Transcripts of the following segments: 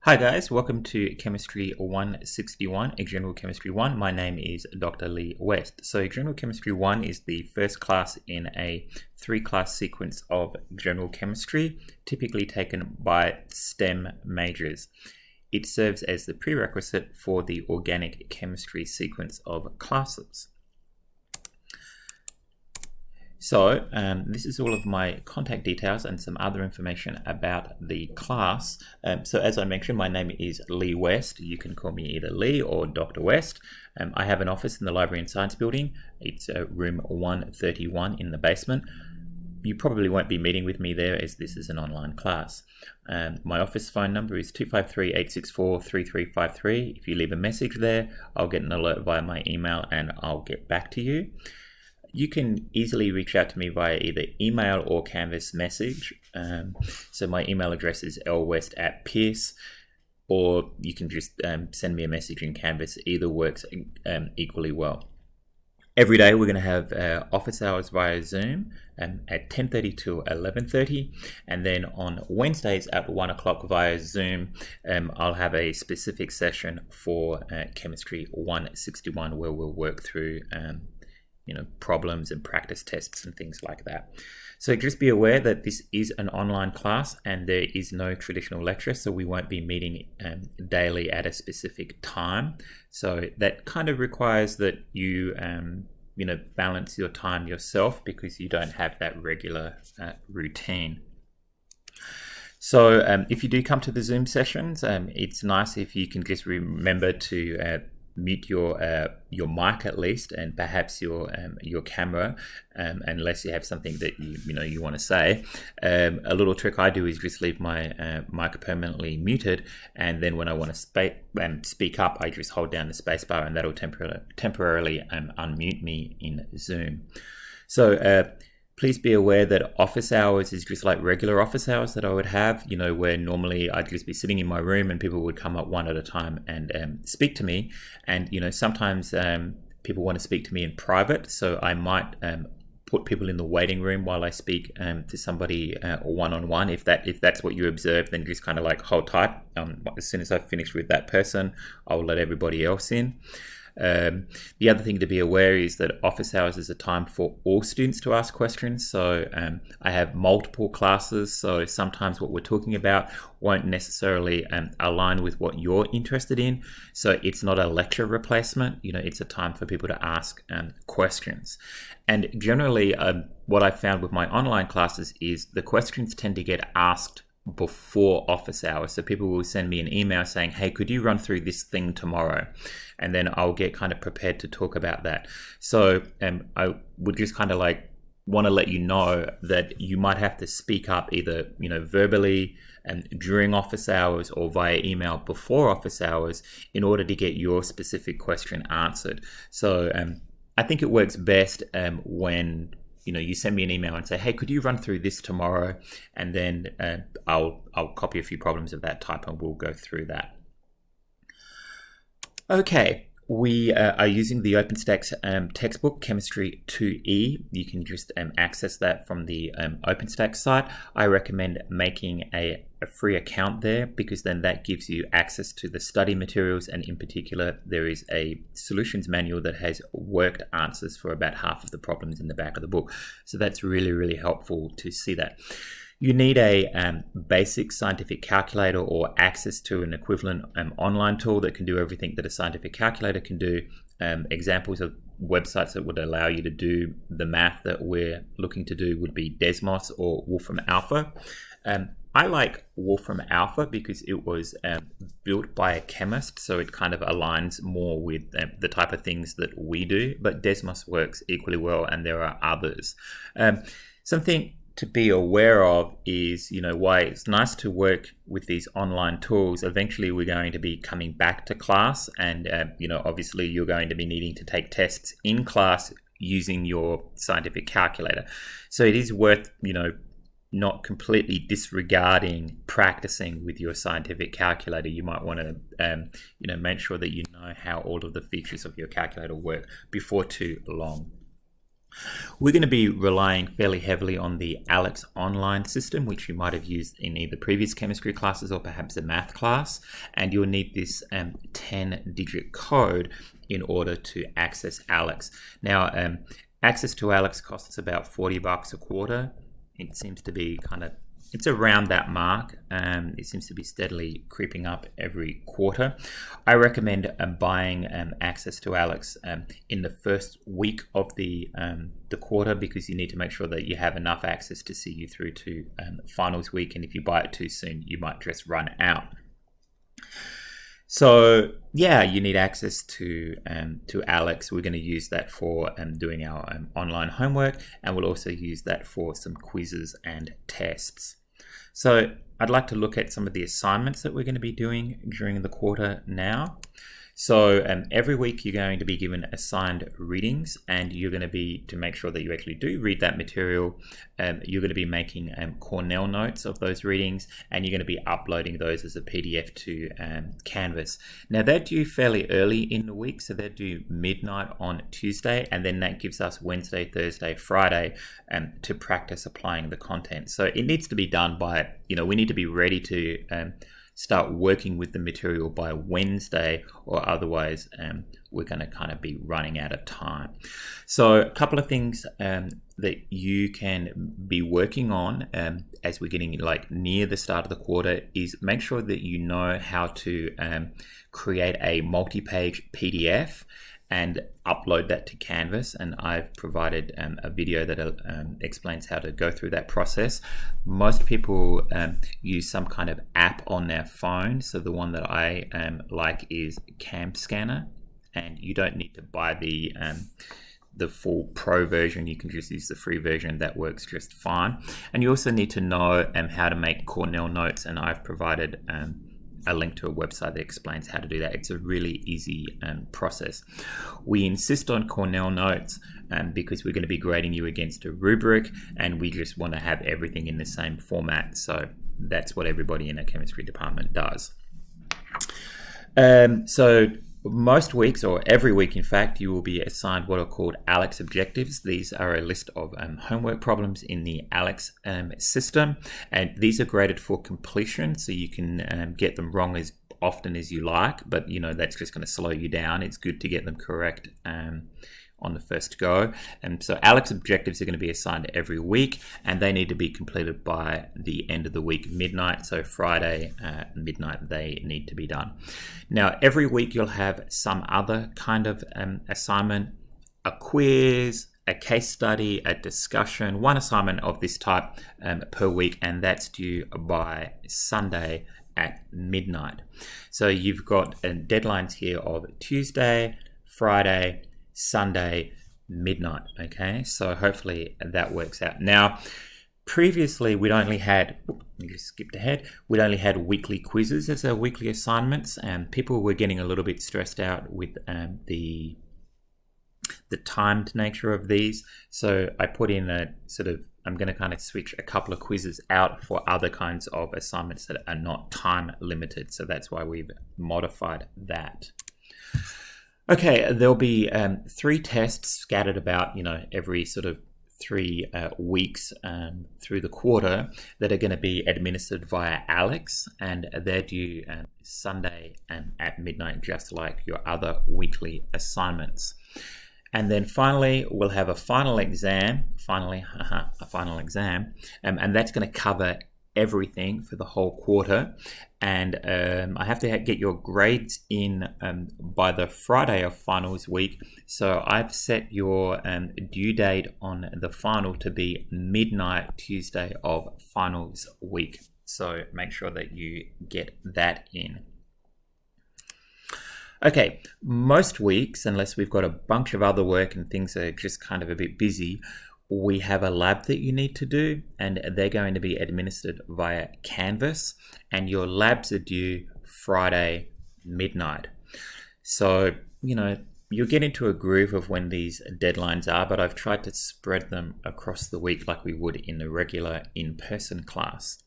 Hi guys, welcome to Chemistry 161, General Chemistry 1. My name is Dr. Lee West. So General Chemistry 1 is the first class in a three-class sequence of general chemistry, typically taken by STEM majors. It serves as the prerequisite for the organic chemistry sequence of classes. So this is all of my contact details and some other information about the class. So as I mentioned, my name is Lee West. You can call me either Lee or Dr. West. I have an office in the Library and Science Building. It's room 131 in the basement. You probably won't be meeting with me there as this is an online class. My office phone number is 253-864-3353. If you leave a message there, I'll get an alert via my email and I'll get back to you. You can easily reach out to me via either email or Canvas message. So my email address is lwest@pearce, or you can just send me a message in Canvas. Either works equally well. Every day we're going to have office hours via Zoom at 10:30 to 11:30, and then on Wednesdays at 1 o'clock via Zoom, I'll have a specific session for Chemistry 161 where we'll work through problems and practice tests and things like that. So just be aware that this is an online class and there is no traditional lecture, so we won't be meeting daily at a specific time. So that kind of requires that you balance your time yourself because you don't have that regular routine. So if you do come to the Zoom sessions, it's nice if you can just remember to mute your mic at least, and perhaps your camera, unless you have something that you want to say. A little trick I do is just leave my mic permanently muted, and then when I want to speak up, I just hold down the space bar, and that'll temporarily unmute me in Zoom. So please be aware that office hours is just like regular office hours that I would have, where normally I'd just be sitting in my room and people would come up one at a time and speak to me. And, sometimes people want to speak to me in private. So I might put people in the waiting room while I speak to somebody one-on-one. If that's what you observe, then just kind of like hold tight. As soon as I've finished with that person, I'll let everybody else in. The other thing to be aware is that office hours is a time for all students to ask questions. So I have multiple classes, so sometimes what we're talking about won't necessarily align with what you're interested in. So it's not a lecture replacement, it's a time for people to ask questions. And generally what I found with my online classes is the questions tend to get asked before office hours. So people will send me an email saying, hey, could you run through this thing tomorrow? And then I'll get kind of prepared to talk about that. So I would just kind of like want to let you know that you might have to speak up either verbally and during office hours or via email before office hours in order to get your specific question answered. So I think it works best when you send me an email and say, hey, could you run through this tomorrow? And then I'll copy a few problems of that type and we'll go through that. Okay, we are using the OpenStax textbook, Chemistry 2E. You can just access that from the OpenStax site. I recommend making a free account there because then that gives you access to the study materials, and in particular there is a solutions manual that has worked answers for about half of the problems in the back of the book. So that's really, really helpful to see that. You need a basic scientific calculator or access to an equivalent online tool that can do everything that a scientific calculator can do. Examples of websites that would allow you to do the math that we're looking to do would be Desmos or Wolfram Alpha. I like Wolfram Alpha because it was built by a chemist, so it kind of aligns more with the type of things that we do, but Desmos works equally well, and there are others. Something to be aware of is, why it's nice to work with these online tools. Eventually we're going to be coming back to class, and obviously you're going to be needing to take tests in class using your scientific calculator. So it is worth, not completely disregarding practicing with your scientific calculator. You might want to, make sure that you know how all of the features of your calculator work before too long. We're going to be relying fairly heavily on the ALEX online system, which you might have used in either previous chemistry classes or perhaps a math class. And you'll need this 10-digit code in order to access ALEX. Now, access to ALEX costs about $40 a quarter. It seems to be it's around that mark. It seems to be steadily creeping up every quarter. I recommend buying access to ALEX in the first week of the quarter, because you need to make sure that you have enough access to see you through to finals week. And if you buy it too soon, you might just run out. So yeah, you need access to ALEX. We're going to use that for doing our online homework, and we'll also use that for some quizzes and tests. So I'd like to look at some of the assignments that we're going to be doing during the quarter now. So every week you're going to be given assigned readings, and you're going to be, to make sure that you actually do read that material, you're going to be making Cornell notes of those readings, and you're going to be uploading those as a PDF to Canvas. Now they're due fairly early in the week, so they're due midnight on Tuesday, and then that gives us Wednesday, Thursday, Friday to practice applying the content. So it needs to be done by, we need to be ready to start working with the material by Wednesday, or otherwise we're going to be running out of time. So a couple of things that you can be working on as we're getting near the start of the quarter is make sure that you know how to create a multi-page PDF and upload that to Canvas, and I've provided a video that explains how to go through that process. Most people use some kind of app on their phone, so the one that I like is CamScanner, and you don't need to buy the full pro version. You can just use the free version. That works just fine. And you also need to know how to make Cornell notes, and I've provided a link to a website that explains how to do that. It's a really easy process. We insist on Cornell notes because we're going to be grading you against a rubric, and we just want to have everything in the same format. So that's what everybody in a chemistry department does. So most weeks, or every week in fact, you will be assigned what are called ALEX objectives. These are a list of homework problems in the ALEX system, and these are graded for completion, so you can get them wrong as often as you like, but that's just going to slow you down. It's good to get them correct on the first go. And so ALEX objectives are going to be assigned every week, and they need to be completed by the end of the week, midnight. So Friday midnight they need to be done. Now every week you'll have some other kind of assignment, a quiz, a case study, a discussion, one assignment of this type per week, and that's due by Sunday at midnight. So you've got deadlines here of Tuesday, Friday, Sunday, midnight. Okay, so hopefully that works out. Now, previously we'd only had, we'd only had weekly quizzes as our weekly assignments, and people were getting a little bit stressed out with the timed nature of these. So I put in I'm going to switch a couple of quizzes out for other kinds of assignments that are not time limited. So that's why we've modified that. Okay, there'll be 3 tests scattered about, every 3 weeks through the quarter that are going to be administered via ALEX, and they're due Sunday at midnight, just like your other weekly assignments. And then finally, we'll have a final exam, a final exam, and that's going to cover everything for the whole quarter. And I have to get your grades in by the Friday of finals week. So I've set your due date on the final to be midnight Tuesday of finals week. So make sure that you get that in. Okay, most weeks, unless we've got a bunch of other work and things are just kind of a bit busy, we have a lab that you need to do, and they're going to be administered via Canvas, and your labs are due Friday midnight. So, you'll get into a groove of when these deadlines are, but I've tried to spread them across the week like we would in the regular in-person class.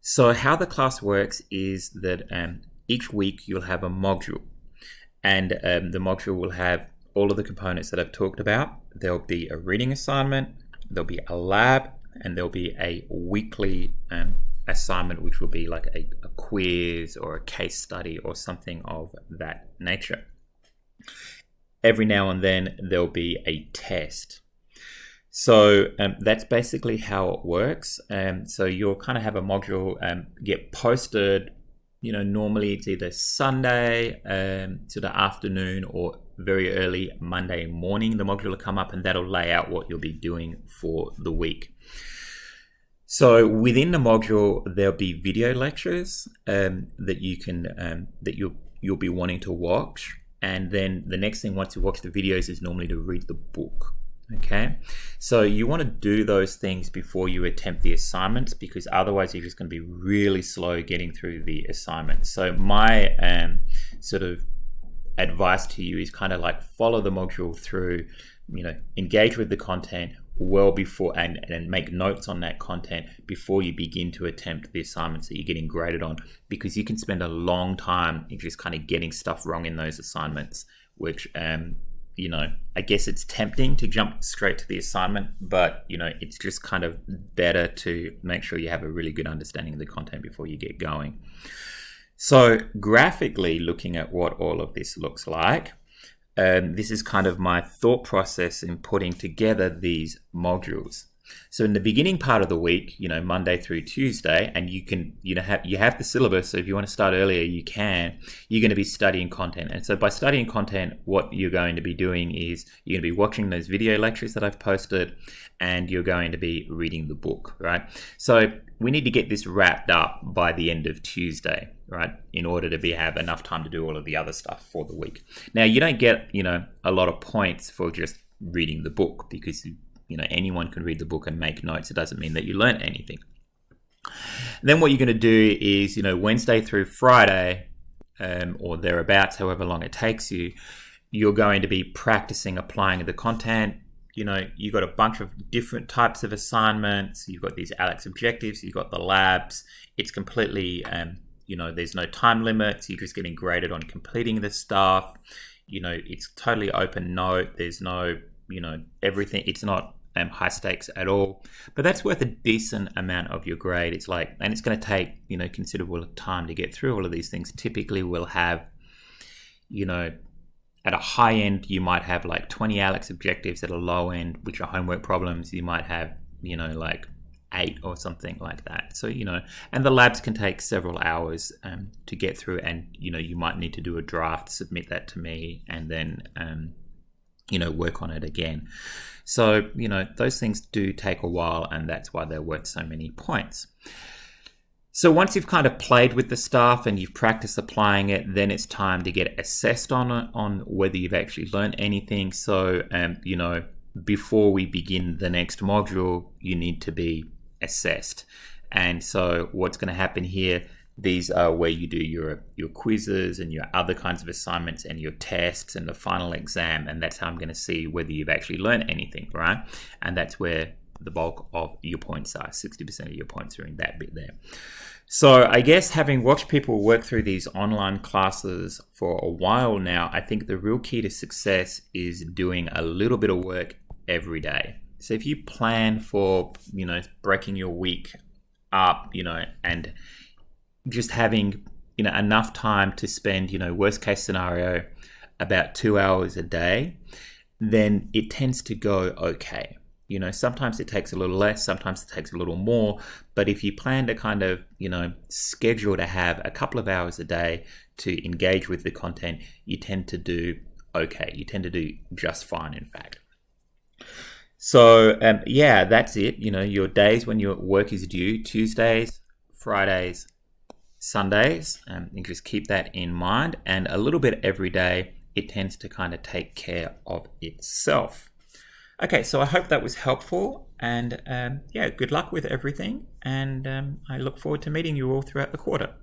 So how the class works is that each week you'll have a module, and the module will have all of the components that I've talked about. There'll be a reading assignment, there'll be a lab, and there'll be a weekly assignment, which will be like a quiz or a case study or something of that nature. Every now and then there'll be a test. So that's basically how it works. So you'll kind of have a module get posted. Normally it's either Sunday to the afternoon or very early Monday morning. The module will come up, and that'll lay out what you'll be doing for the week. So within the module, there'll be video lectures that you can that you'll be wanting to watch, and then the next thing once you watch the videos is normally to read the book. Okay, so you want to do those things before you attempt the assignments, because otherwise you're just going to be really slow getting through the assignments. So my sort of advice to you is kind of like follow the module through, engage with the content well before and make notes on that content before you begin to attempt the assignments that you're getting graded on, because you can spend a long time just kind of getting stuff wrong in those assignments, which I guess it's tempting to jump straight to the assignment, but it's just kind of better to make sure you have a really good understanding of the content before you get going. So graphically looking at what all of this looks like, this is kind of my thought process in putting together these modules. So in the beginning part of the week, Monday through Tuesday, and you can, you have the syllabus. So if you want to start earlier, you can. You're going to be studying content, and so by studying content, what you're going to be doing is you're going to be watching those video lectures that I've posted, and you're going to be reading the book, right? So we need to get this wrapped up by the end of Tuesday, right? In order to have enough time to do all of the other stuff for the week. Now, you don't get, a lot of points for just reading the book, because anyone can read the book and make notes. It doesn't mean that you learn anything. Then what you're going to do is, Wednesday through Friday, or thereabouts, however long it takes you, you're going to be practicing applying the content. You've got a bunch of different types of assignments. You've got these ALEKS objectives. You've got the labs. It's completely, there's no time limits. You're just getting graded on completing the stuff. It's totally open note. There's no, everything. It's not high stakes at all, but that's worth a decent amount of your grade. And it's going to take, considerable time to get through all of these things. Typically we'll have, at a high end, you might have like 20 ALEKS objectives. At a low end, which are homework problems, you might have, like 8 or something like that. So, and the labs can take several hours to get through, and, you might need to do a draft, submit that to me, and then, work on it again. So, those things do take a while, and that's why they're worth so many points. So once you've kind of played with the stuff and you've practiced applying it, then it's time to get assessed on whether you've actually learned anything. So, before we begin the next module, you need to be assessed. And so what's going to happen here, these are where you do your quizzes and your other kinds of assignments and your tests and the final exam. And that's how I'm going to see whether you've actually learned anything, right? And that's where the bulk of your points are. 60% of your points are in that bit there. So I guess having watched people work through these online classes for a while now, I think the real key to success is doing a little bit of work every day. So if you plan for, breaking your week up, and just having, enough time to spend, worst case scenario, about 2 hours a day, then it tends to go okay. Sometimes it takes a little less, sometimes it takes a little more, but if you plan to kind of, schedule to have a couple of hours a day to engage with the content, you tend to do okay. You tend to do just fine, in fact. So, that's it. Your days when your work is due, Tuesdays, Fridays, Sundays, you just keep that in mind, and a little bit every day, it tends to kind of take care of itself. Okay, so I hope that was helpful, and good luck with everything, and I look forward to meeting you all throughout the quarter.